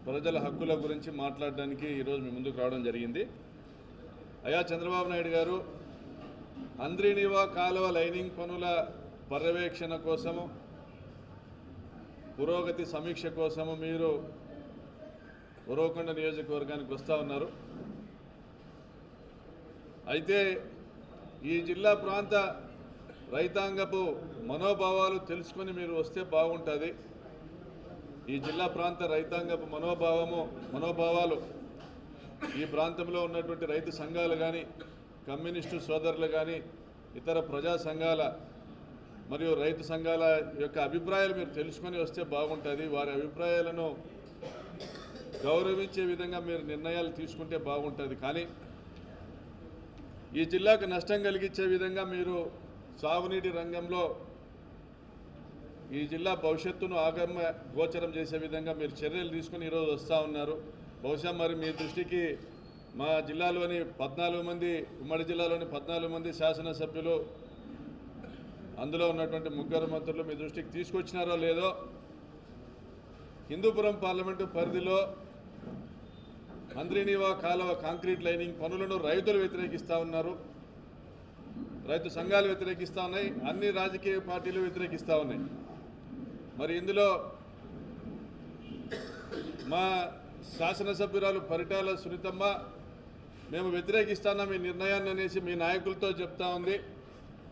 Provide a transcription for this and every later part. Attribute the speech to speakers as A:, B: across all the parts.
A: ప్రజల హక్కుల గురించి మాట్లాడడానికి ఈరోజు మీ ముందుకు రావడం జరిగింది. అయ్యా చంద్రబాబు నాయుడు గారు, హంద్రీనీవా కాలువ లైనింగ్ పనుల పర్యవేక్షణ కోసము, పురోగతి సమీక్ష కోసము మీరు ఉరవకొండ నియోజకవర్గానికి వస్తూ ఉన్నారు. అయితే ఈ జిల్లా ప్రాంత రైతాంగపు మనోభావాలు తెలుసుకొని మీరు వస్తే బాగుంటుంది. ఈ జిల్లా ప్రాంత రైతాంగపు మనోభావాలు ఈ ప్రాంతంలో ఉన్నటువంటి రైతు సంఘాలు కానీ, కమ్యూనిస్టు సోదరులు కానీ, ఇతర ప్రజా సంఘాల మరియు రైతు సంఘాల యొక్క అభిప్రాయాలు మీరు తెలుసుకొని వస్తే బాగుంటుంది. వారి అభిప్రాయాలను గౌరవించే విధంగా మీరు నిర్ణయాలు తీసుకుంటే బాగుంటుంది. కానీ ఈ జిల్లాకు నష్టం కలిగించే విధంగా మీరు సాగునీటి రంగంలో ఈ జిల్లా భవిష్యత్తును ఆగమ్య గోచరం చేసే విధంగా మీరు చర్యలు తీసుకుని ఈరోజు వస్తూ ఉన్నారు. బహుశా మరి మీ దృష్టికి మా జిల్లాలోని 14 మంది, ఉమ్మడి జిల్లాలోని 14 మంది శాసనసభ్యులు, అందులో ఉన్నటువంటి 3 మంత్రులు మీ దృష్టికి తీసుకొచ్చినారో లేదో, హిందూపురం పార్లమెంటు పరిధిలో హంద్రీనీవా కాలువ కాంక్రీట్ లైనింగ్ పనులను రైతులు వ్యతిరేకిస్తూ ఉన్నారు, రైతు సంఘాలు వ్యతిరేకిస్తూ ఉన్నాయి, అన్ని రాజకీయ పార్టీలు వ్యతిరేకిస్తూ ఉన్నాయి. మరి ఇందులో మా శాసనసభ్యురాలు పరిటాల సునీతమ్మ మేము వ్యతిరేకిస్తాం ఈ నిర్ణయాన్ని అనేసి మీ నాయకులతో చెప్తా ఉంది.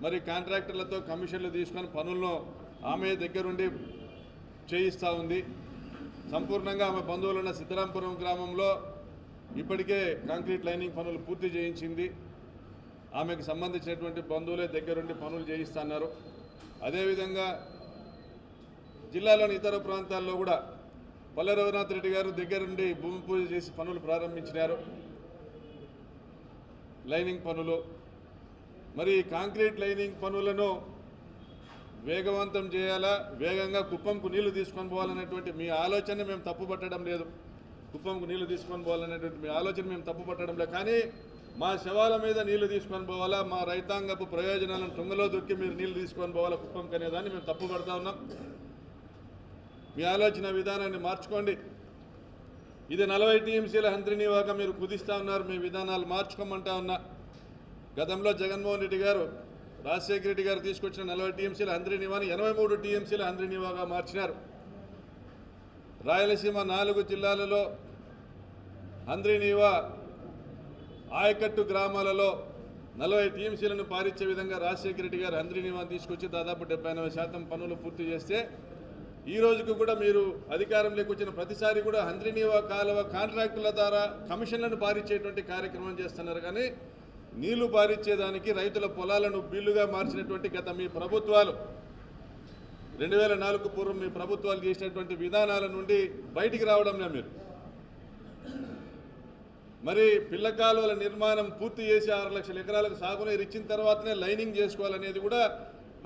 A: మరి కాంట్రాక్టర్లతో కమిషన్లు తీసుకొని పనులను ఆమె దగ్గరుండి చేయిస్తూ ఉంది. సంపూర్ణంగా ఆమె బంధువులున్న సిద్ధరాంపురం గ్రామంలో ఇప్పటికే కాంక్రీట్ లైనింగ్ పనులు పూర్తి చేయించింది. ఆమెకు సంబంధించినటువంటి బంధువులే దగ్గరుండి పనులు చేయిస్తున్నారు. అదేవిధంగా జిల్లాలోని ఇతర ప్రాంతాల్లో కూడా పల్లె రఘునాథ్ రెడ్డి గారు దగ్గరుండి భూమి పూజ చేసి పనులు ప్రారంభించినారు, లైనింగ్ పనులు. మరి కాంక్రీట్ లైనింగ్ పనులను వేగవంతం చేయాలా, వేగంగా కుప్పంకు నీళ్లు తీసుకొని పోవాలనేటువంటి మీ ఆలోచన మేము తప్పుపట్టడం లేదు. కుప్పంకు నీళ్లు తీసుకొని పోవాలనేటువంటి మీ ఆలోచన మేము తప్పుపట్టడం లేదు. కానీ మా శవాల మీద నీళ్లు తీసుకొని పోవాలా, మా రైతాంగపు ప్రయోజనాలను తుంగలో దొక్కి మీరు నీళ్లు తీసుకొని పోవాలా కుప్పంకి అనేదాన్ని మేము తప్పుపడతా ఉన్నాం. మీ ఆలోచన విధానాన్ని మార్చుకోండి. ఇది 40 టీఎంసీల హంద్రీనీవాగా మీరు కుదిస్తూ ఉన్నారు. మీ విధానాలు మార్చుకోమంటా ఉన్నా. గతంలో జగన్మోహన్ రెడ్డి గారు, రాజశేఖర రెడ్డి గారు తీసుకొచ్చిన 40 టీఎంసీల హంద్రీనీవాని 83 టీఎంసీల హంద్రీనీవాగా మార్చినారు. రాయలసీమ 4 జిల్లాలలో హంద్రీనీవా ఆయకట్టు గ్రామాలలో 40 టీఎంసీలను పారించే విధంగా రాజశేఖర రెడ్డి గారు హంద్రీనీవాని తీసుకొచ్చి దాదాపు 70-80% పనులు పూర్తి చేస్తే, ఈ రోజుకు కూడా మీరు అధికారంలోకి వచ్చిన ప్రతిసారి కూడా హంద్రీనీవా కాలువ కాంట్రాక్టుల ద్వారా కమిషన్లను పారించేటువంటి కార్యక్రమం చేస్తున్నారు. కానీ నీళ్లు పారించేదానికి రైతుల పొలాలను బిల్లుగా మార్చినటువంటి గత మీ ప్రభుత్వాలు, 2004 పూర్వం మీ ప్రభుత్వాలు చేసినటువంటి విధానాల నుండి బయటికి రావడంలో మీరు మరి పిల్ల కాలువల నిర్మాణం పూర్తి చేసి 6 లక్షల ఎకరాలకు సాగునీరు ఇచ్చిన తర్వాతనే లైనింగ్ చేసుకోవాలనేది కూడా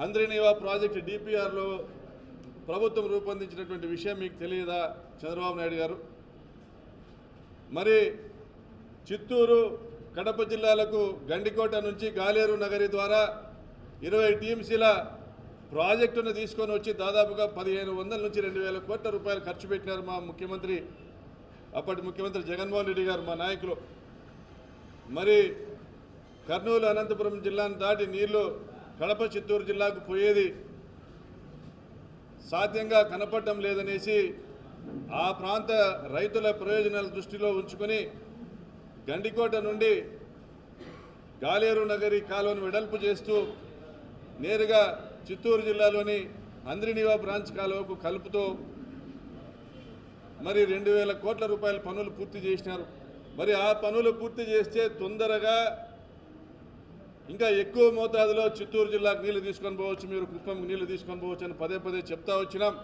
A: హంద్రీనీవా ప్రాజెక్టు డిపిఆర్లో ప్రభుత్వం రూపొందించినటువంటి విషయం మీకు తెలియదా చంద్రబాబు నాయుడు గారు? మరి చిత్తూరు, కడప జిల్లాలకు గండికోట నుంచి గాలేరు నగరి ద్వారా 20 టీఎంసీల ప్రాజెక్టును తీసుకొని వచ్చి దాదాపుగా 1500 నుంచి 2000 కోట్ల రూపాయలు ఖర్చు పెట్టినారు మా ముఖ్యమంత్రి, అప్పటి ముఖ్యమంత్రి జగన్మోహన్ రెడ్డి గారు, మా నాయకులు. మరి కర్నూలు, అనంతపురం జిల్లాను దాటి నీళ్లు కడప, చిత్తూరు జిల్లాకు పోయేది సాధ్యంగా కనపడటం లేదనేసి ఆ ప్రాంత రైతుల ప్రయోజనాల దృష్టిలో ఉంచుకొని గండికోట నుండి గాలేరు నగరి కాలువను వెడల్పు చేస్తూ నేరుగా చిత్తూరు జిల్లాలోని హంద్రీనీవా బ్రాంచ్ కాలువకు కలుపుతూ మరి 2000 కోట్ల రూపాయల పనులు పూర్తి చేసినారు. మరి ఆ పనులు పూర్తి చేస్తే తొందరగా ఇంకా ఎక్కువ మోతాదులో చిత్తూరు జిల్లాకు నీళ్లు తీసుకొని పోవచ్చు, మీరు కుప్పంకు నీళ్లు తీసుకొని పోవచ్చు అని పదే చెప్తా వచ్చినాం.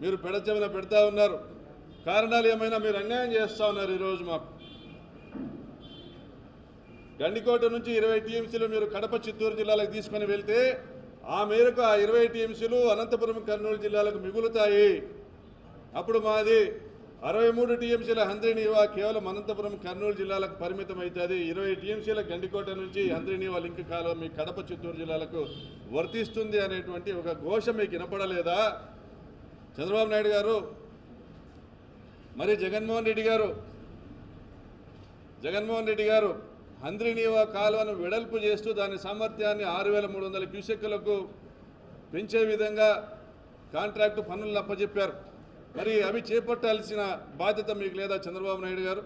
A: మీరు పెడచెవిన పెడతా ఉన్నారు. కారణాలు ఏమైనా మీరు అన్యాయం చేస్తూ ఉన్నారు. ఈరోజు మాకు గండికోట నుంచి 20 టీఎంసీలు మీరు కడప, చిత్తూరు జిల్లాలకు తీసుకొని వెళ్తే ఆ మేరకు ఆ 20 టీఎంసీలు అనంతపురం, కర్నూలు జిల్లాలకు మిగులుతాయి. అప్పుడు మాది 63 టీఎంసీల హంద్రీనీవా కేవలం అనంతపురం, కర్నూలు జిల్లాలకు పరిమితం అవుతుంది. 20 టీఎంసీల గండికోట నుంచి హంద్రీనీవా లింక్ కాలువ మీ కడప, చిత్తూరు జిల్లాలకు వర్తిస్తుంది అనేటువంటి ఒక ఘోష మీకు వినపడలేదా చంద్రబాబు నాయుడు గారు? మరి జగన్మోహన్ రెడ్డి గారు హంద్రీనీవా కాలువను వెడల్పు చేస్తూ దాని సామర్థ్యాన్ని 6300 క్యూసెక్కులకు పెంచే విధంగా కాంట్రాక్టు పనులను అప్పచెప్పారు. మరి అవి చేపట్టాల్సిన బాధ్యత మీకు లేదా చంద్రబాబు నాయుడు గారు?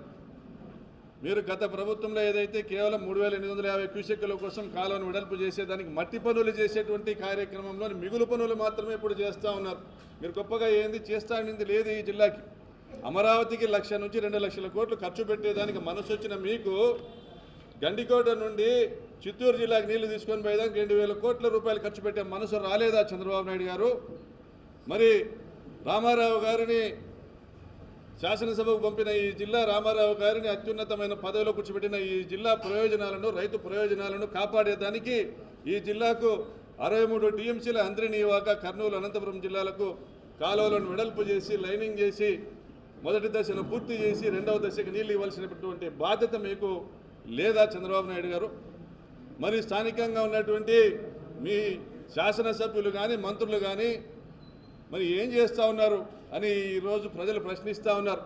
A: మీరు గత ప్రభుత్వంలో ఏదైతే కేవలం 3850 క్యూసెక్కుల కోసం కాలువను వెడల్పు చేసేదానికి మట్టి పనులు చేసేటువంటి కార్యక్రమంలోని మిగులు పనులు మాత్రమే ఇప్పుడు చేస్తూ ఉన్నారు. మీరు గొప్పగా ఏంది చేస్తానింది లేదు. ఈ జిల్లాకి అమరావతికి 1,00,000 నుంచి 2 లక్షల కోట్లు ఖర్చు పెట్టేదానికి మనసు వచ్చిన మీకు గండికోట నుండి చిత్తూరు జిల్లాకు నీళ్లు తీసుకొని పోయేదానికి 2,000 కోట్ల రూపాయలు ఖర్చు పెట్టే మనసు రాలేదా చంద్రబాబు నాయుడు గారు? మరి రామారావు గారిని శాసనసభకు పంపిన ఈ జిల్లా రామారావు గారిని అత్యున్నతమైన పదవిలో కూర్చోబెట్టిన ఈ జిల్లా ప్రయోజనాలను, రైతు ప్రయోజనాలను కాపాడేదానికి ఈ జిల్లాకు 63 టీఎంసీల హంద్రీనీవాక కర్నూలు, అనంతపురం జిల్లాలకు కాలువలను వెడల్పు చేసి లైనింగ్ చేసి మొదటి దశను పూర్తి చేసి రెండవ దశకు నీళ్లు ఇవ్వాల్సినటువంటి బాధ్యత మీకు లేదా చంద్రబాబు నాయుడు గారు? మరి స్థానికంగా ఉన్నటువంటి మీ శాసనసభ్యులు కానీ మంత్రులు కానీ మరి ఏం చేస్తూ ఉన్నారు అని ఈరోజు ప్రజలు ప్రశ్నిస్తూ ఉన్నారు.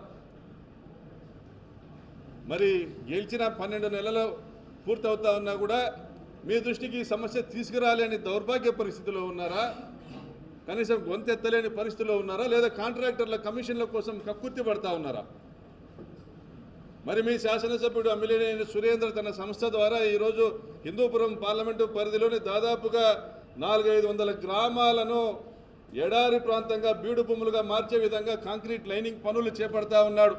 A: మరి గెలిచిన 12 నెలలు పూర్తవుతా ఉన్నా కూడా మీ దృష్టికి ఈ సమస్య తీసుకురాలేని దౌర్భాగ్య పరిస్థితిలో ఉన్నారా? కనీసం గొంతెత్తలేని పరిస్థితిలో ఉన్నారా? లేదా కాంట్రాక్టర్ల కమిషన్ల కోసం కక్కుర్తి పడతా ఉన్నారా? మరి మీ శాసనసభ్యుడు అమ్మిలేని సురేంద్ర తన సంస్థ ద్వారా ఈరోజు హిందూపురం పార్లమెంటు పరిధిలోని దాదాపుగా 400-500 గ్రామాలను ఎడారి ప్రాంతంగా బీడు భూములుగా మార్చే విధంగా కాంక్రీట్ లైనింగ్ పనులు చేపడతా ఉన్నాడు.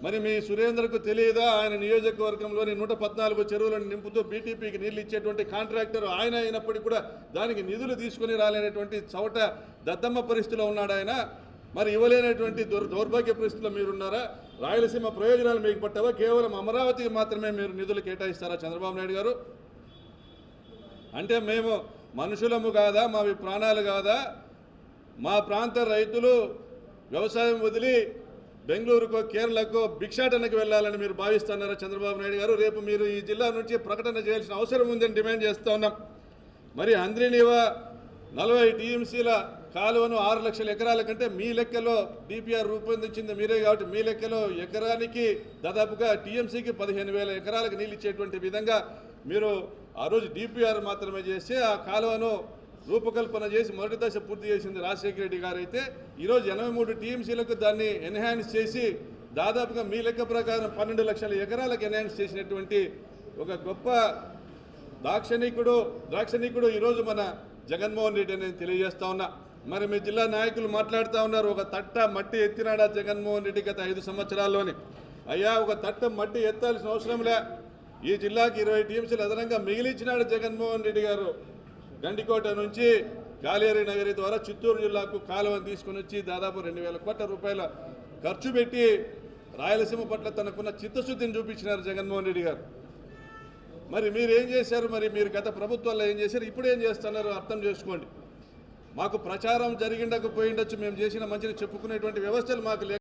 A: మరి మీ సురేంద్రకు తెలియదా? ఆయన నియోజకవర్గంలోని 114 చెరువులను నింపుతూ బీటీపీకి నీళ్లు ఇచ్చేటువంటి కాంట్రాక్టర్ ఆయన అయినప్పటికీ కూడా దానికి నిధులు తీసుకుని రాలేనటువంటి చవట దద్దమ్మ పరిస్థితిలో ఉన్నాడు ఆయన. మరి ఇవ్వలేనటువంటి దౌర్భాగ్య పరిస్థితిలో మీరున్నారా? రాయలసీమ ప్రయోజనాలు మీకు పట్టవా? కేవలం అమరావతికి మాత్రమే మీరు నిధులు కేటాయిస్తారా చంద్రబాబు నాయుడు గారు? అంటే మేము మనుషులము కాదా? మావి ప్రాణాలు కాదా? మా ప్రాంత రైతులు వ్యవసాయం వదిలి బెంగళూరుకో కేరళకో భిక్షాటనకు వెళ్ళాలని మీరు భావిస్తున్నారా చంద్రబాబు నాయుడు గారు? రేపు మీరు ఈ జిల్లా నుంచి ప్రకటన చేయాల్సిన అవసరం ఉందని డిమాండ్ చేస్తూ ఉన్నాం. మరి హంద్రీనీవా 40 టీఎంసీల కాలువను 6 లక్షల ఎకరాల కంటే మీ లెక్కలో డిపిఆర్ రూపొందించింది మీరే కాబట్టి మీ లెక్కలో ఎకరానికి దాదాపుగా టీఎంసీకి 15,000 ఎకరాలకు నీళ్ళు ఇచ్చేటువంటి విధంగా మీరు ఆ రోజు డిపిఆర్ మాత్రమే చేసి ఆ కాలువను రూపకల్పన చేసి మొదటి దశ పూర్తి చేసింది రాజశేఖర రెడ్డి గారు. అయితే ఈరోజు 83 టీఎంసీలకు దాన్ని ఎన్హాన్స్ చేసి దాదాపుగా మీ లెక్క ప్రకారం 12 లక్షల ఎకరాలకు ఎన్హాన్స్ చేసినటువంటి ఒక గొప్ప దాక్షణికుడు ఈరోజు మన జగన్మోహన్ రెడ్డి అని తెలియజేస్తా ఉన్నా. మరి మీ జిల్లా నాయకులు మాట్లాడుతూ ఉన్నారు, ఒక తట్ట మట్టి ఎత్తినాడా జగన్మోహన్ రెడ్డి గత 5 సంవత్సరాల్లోని? అయ్యా, ఒక తట్ట మట్టి ఎత్తాల్సిన అవసరంలే. ఈ జిల్లాకి 20 టీఎంసీలు అదనంగా మిగిలించినాడు జగన్మోహన్ రెడ్డి గారు. గండికోట నుంచి గాలేరు నగరి ద్వారా చిత్తూరు జిల్లాకు కాలువను తీసుకుని వచ్చి దాదాపు 2,000 కోట్ల రూపాయల ఖర్చు పెట్టి రాయలసీమ పట్ల తనకున్న చిత్తశుద్ధిని చూపించినారు జగన్మోహన్ రెడ్డి గారు. మరి మీరు ఏం చేశారు? మరి మీరు గత ప్రభుత్వాల్లో ఏం చేశారు? ఇప్పుడు ఏం చేస్తున్నారు అర్థం చేసుకోండి. మాకు ప్రచారం జరిగిండకపోయిండొచ్చు, మేము చేసిన మంచిని చెప్పుకునేటువంటి వ్యవస్థలు మాకు